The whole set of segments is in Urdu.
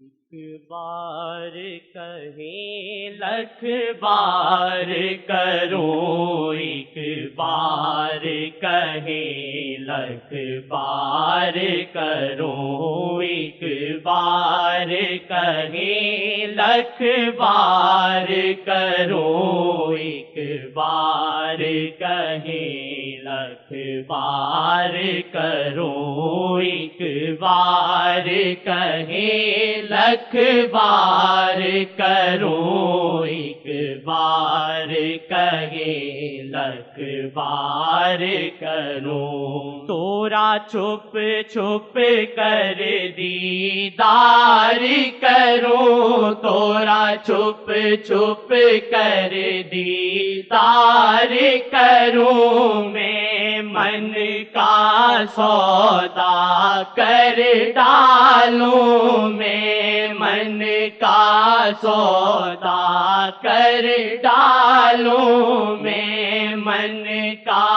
ایک بار کہیں لکھ بار کروں، ایک بار کہیں لکھ بار کروں، ایک بار کہیں لکھ بار کروں، ایک بار کہیں لکھ بار کروں، ایک بار کہیں لکھ بار کروں، ایک بار کہیں لکھ بار کروں، تورا چھپ چھپ کر دیدار کروں، تورا چھپ چھپ کر دیدار کروں، میں من کا سودا کر ڈالوں، میں من کا سودا کر ڈالوں، میں من کا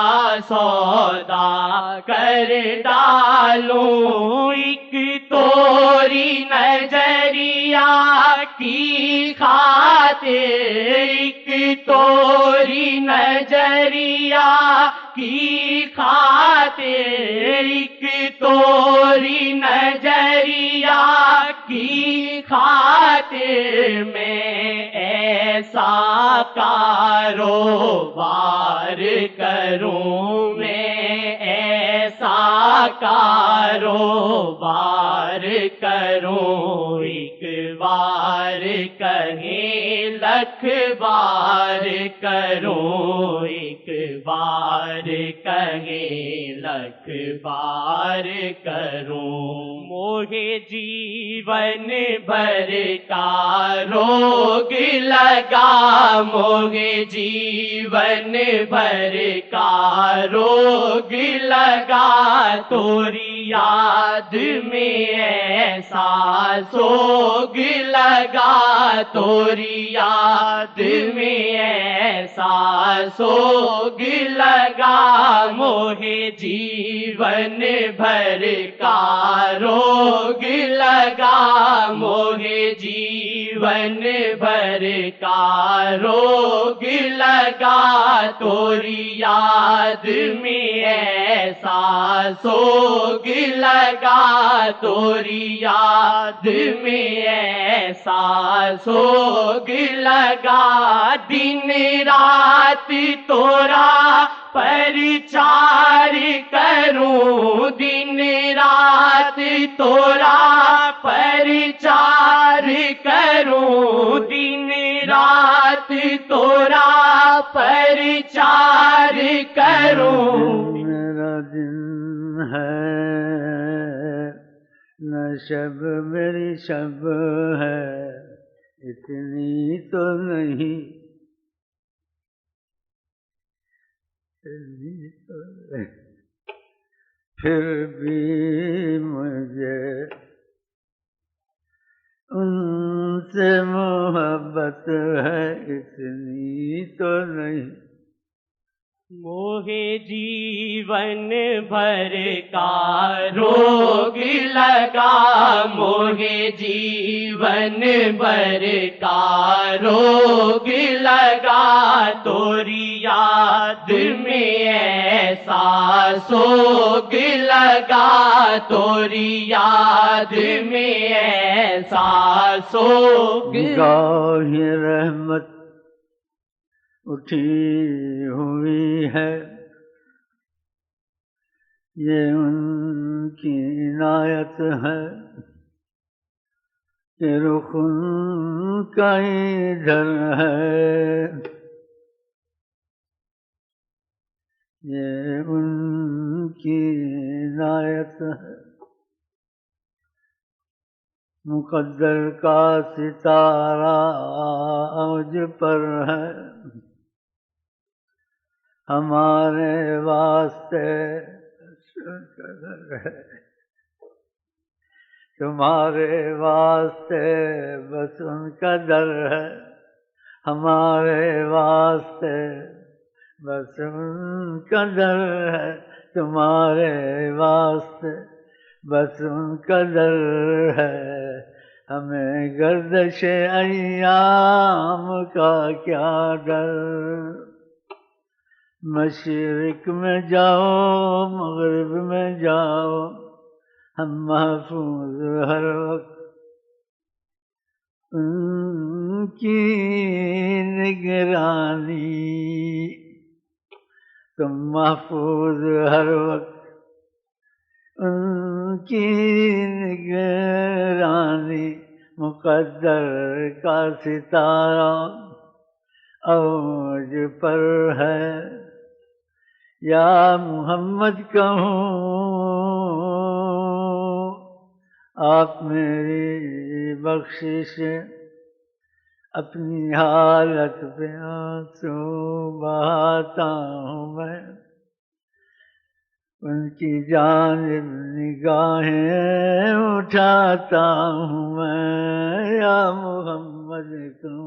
سودا کر ڈالوں، ایک توری نظریہ کی خاطر، ایک توری نظریہ کی خاطر، ایک توری نظریہ کی خاطر، میں ایسا کاروبار کروں، میں ایسا کاروبار کروں، ایک بار کہیں لکھ بار کروں، ایک بار کہیں لکھ بار کروں، موہے جیون بھر کا روگ لگا، موہے جیون بھر کا روگ لگا، توری یاد میں ایسا سوگ لگا، توری یاد میں ایسا سوگ لگا، موہے جیون بھر کا روگ لگا، موہے جیون بھر کا روگ لگا، توری یاد میں ایسا سوگ لگا، توری یاد میں ایسا سوگ لگا، دن رات تورا پرچار کروں، دن رات تورا پرچار کروں، دن رات تورا پرچار کروں، میرا دن ہے نہ شب میری شب ہے، اتنی تو نہیں، اتنی تو نہیں، پھر بھی مجھے ان سے محبت ہے، اتنی تو نہیں، موہے جیون بھر کا روگ لگا، موہے جیون بھر کا روگ لگا، توری یاد میں ایسا سوگ لگا، توری یاد میں ایسا سوگ، گاہی رحمت اٹھی ہوئی ہے، یہ ان کی عنایت ہے کہ رخ ان کا ادھر ہے، یہ ان کی عنایت ہے، مقدر کا ستارہ اوج پر ہے، ہمارے واسطے تمہارے واسطے بس ان کا در ہے، ہمارے واسطے بس ان کا در ہے، تمہارے واسطے بس ان کا در ہے، ہمیں گردش ایام کا کیا ڈر، مشرق میں جاؤ مغرب میں جاؤ ہم محفوظ ہر وقت، ان کی نگرانی تم محفوظ ہر وقت، ان کی نگرانی مقدر کا ستارہ اوج پر ہے، یا محمد کہوں آپ میری بخشش، اپنی حالت پہ آنسو بہاتا ہوں میں، ان کی جانب نگاہیں اٹھاتا ہوں میں، یا محمد تم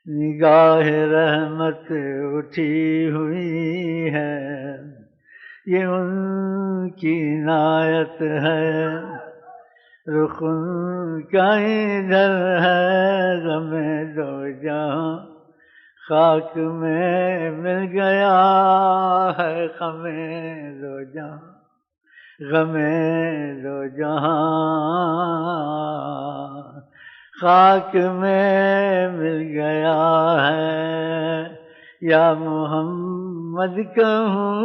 نگاہ رحمت اٹھی ہوئی ہے، یہ ان کی عنایت ہے، رخ ان کا ادھر ہے، غم دو جہاں خاک میں مل گیا ہے، غم دو جہاں، غم دو جہاں خاک میں مل گیا ہے، یا محمد کہوں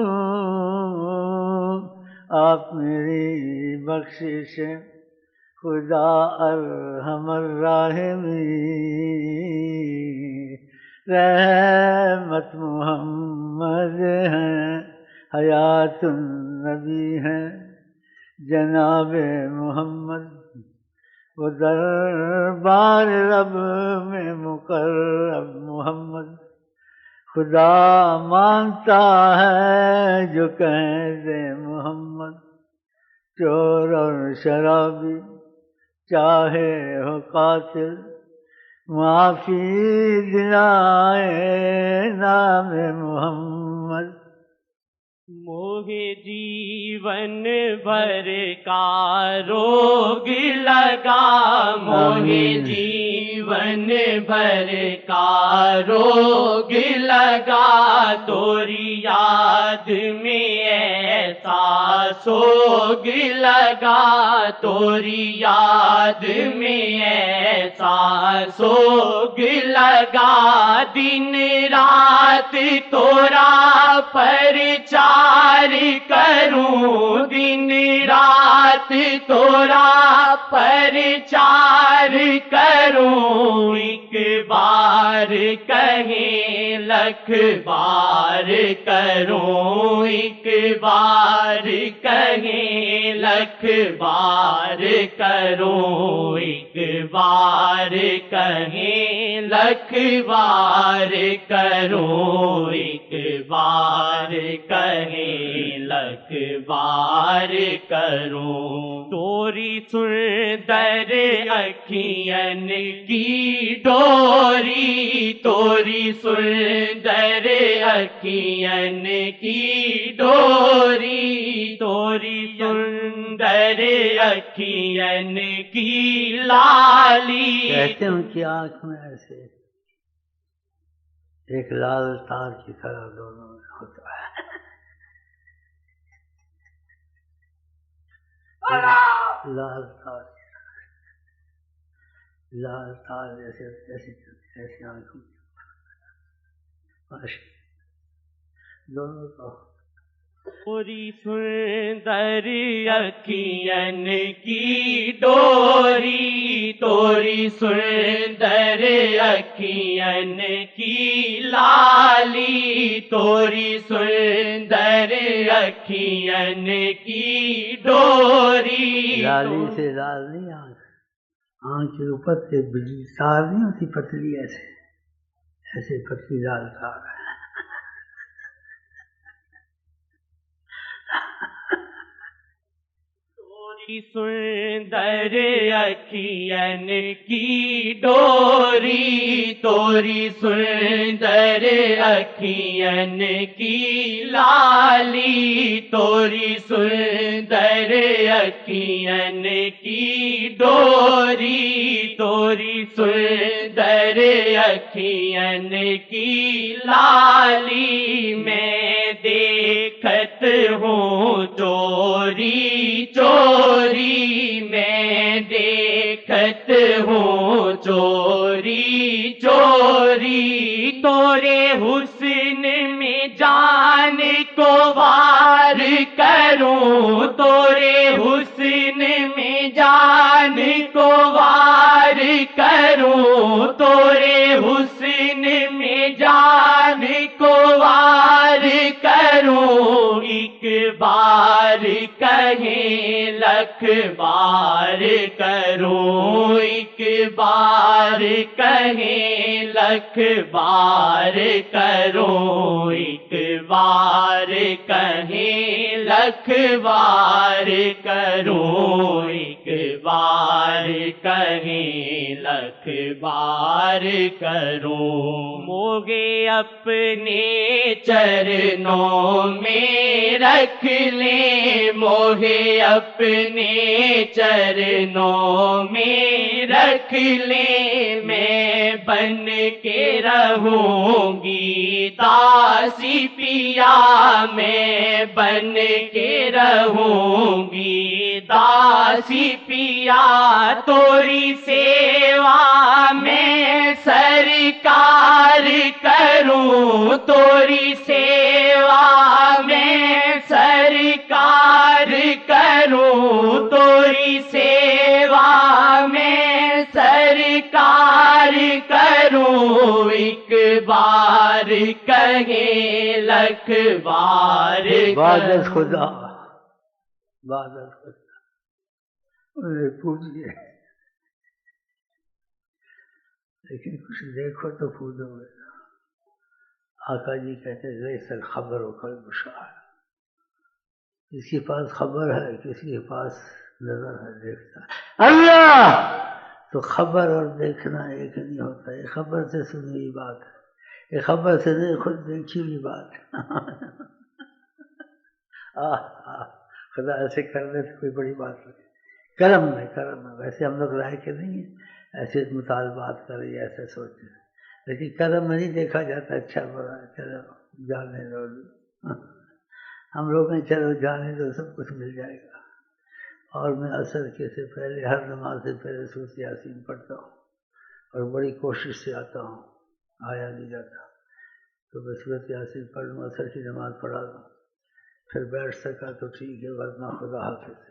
آپ میری بخشش، خدا ارحم الراحمین، رحمت محمد ہیں، حیات النبی ہیں، جناب محمد وہ دربار رب میں مقرب محمد، خدا مانتا ہے جو کہہ دے محمد، چور اور شرابی چاہے ہو قاتل معافی دلائے نام محمد، موہ جیون بھر کا روگ لگا، موہ جیون بھر کا روگ لگا، توری یاد میں ایسا سوگ لگا، توری یاد میں ایسا سوگ لگا، دن رات تورا پرچار کروں، دن رات تورا پرچار کروں، ایک بار کہیں لکھ بار کروں، ایک بار کہیں لکھ بار کروں، ایک بار کہیں لکھ بار کروں، ایک بار کہیں لکھ بار کروں، توری سندر اکھین کی ڈوری، توری سندر اکھین کی ڈوری، توری سندر اکھین کی لالی، کہتے ہیں ان کی آنکھ میں ایسے ایک لال تار کی طرح دونوں میں ہوتا ہے، لال تار، لال تار جیسے ایسی آنکھوں دونوں کو توری سندر اکھین کی ڈوری، توری سندر اکھین کی لالی، توری سندر اکھین کی ڈوری، لالی سے لال نہیں آنکھ کے اوپر سے بجلی تار نہیں ہوتی پتلی، ایسے پتلی لال تار ہے، سندر اکھین کی ڈوری توری سندر اکھین کی لالی توری سندر اکھین کی ڈوری توری سندر اکھین کی لالی میں دیکھت ہوں چوری چوری میں دیکھت ہوں چوری چوری تورے حسن میں جان کو وار کروں تورے حسن میں جان کو وار کروں تورے حسن میں جان کو وار کروں ایک بار کہیں لکھ بار کروں ایک بار کہیں لکھ بار کروں ایک بار کہیں لکھ بار کروں ایک بار کہیں لکھ بار کروں موگے اپنے چرنوں میں رکھ لیں موہے اپنے چرنوں میں رکھ لیں میں بن کے رہوں گی داسی پیا میں بن کے رہوں گی داسی پیا توری سیوا میں سرکار کروں توری سیوا میں سرکار کروں توری سیوا میں سرکار کروں ایک بار کہیں لکھ بار عبادت خدا عبادت خدا انہیں پوجیے لیکن کچھ دیکھو تو پوجو گے آقا جی کہتے لیس الخبر و کالمشاہد کسی کے پاس خبر ہے کسی کے پاس نظر ہے دیکھتا ہے اللہ تو خبر اور دیکھنا ایک نہیں ہوتا یہ خبر سے سنی ہوئی بات ہے یہ خبر سے نہیں خود دیکھی ہوئی بات ہے خدا ایسے کرنے سے کوئی بڑی بات نہیں کرم میں ویسے ہم لوگ رائے کے نہیں ہیں ایسے مطالبات کریں ایسے سوچیں لیکن کرم میں نہیں دیکھا جاتا اچھا برا چلو جانے دو ہم لوگ ہیں چلو جانے دو سب کچھ مل جائے گا اور میں عصر کے سے پہلے ہر نماز سے پہلے سورۃ یاسین پڑھتا ہوں اور بڑی کوشش سے آتا ہوں آیا نہیں جاتا تو میں سورۃ یاسین پڑھ لوں عصر کی نماز پڑھا لوں پھر بیٹھ سکا تو ٹھیک ہے ورنہ خدا حافظ